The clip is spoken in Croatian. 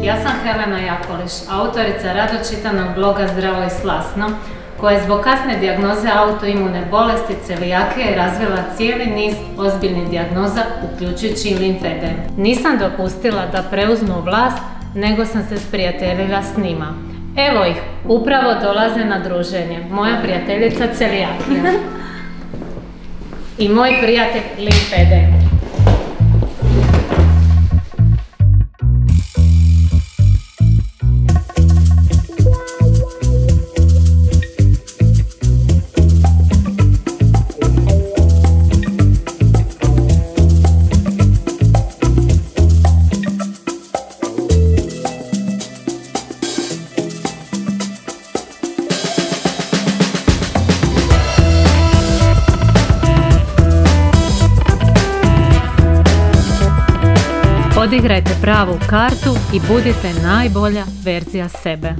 Ja sam Helena Jakoliš, autorica rado čitanog bloga Zdravo i slasno, koja je zbog kasne dijagnoze autoimune bolesti celijakije razvila cijeli niz ozbiljnih dijagnoza, uključujući i limfedem. Nisam dopustila da preuzmu vlast, nego sam se sprijateljila s njima. Evo ih, upravo dolaze na druženje. Moja prijateljica celijakija i moj prijatelj limfedem. Odigrajte pravu kartu i budite najbolja verzija sebe.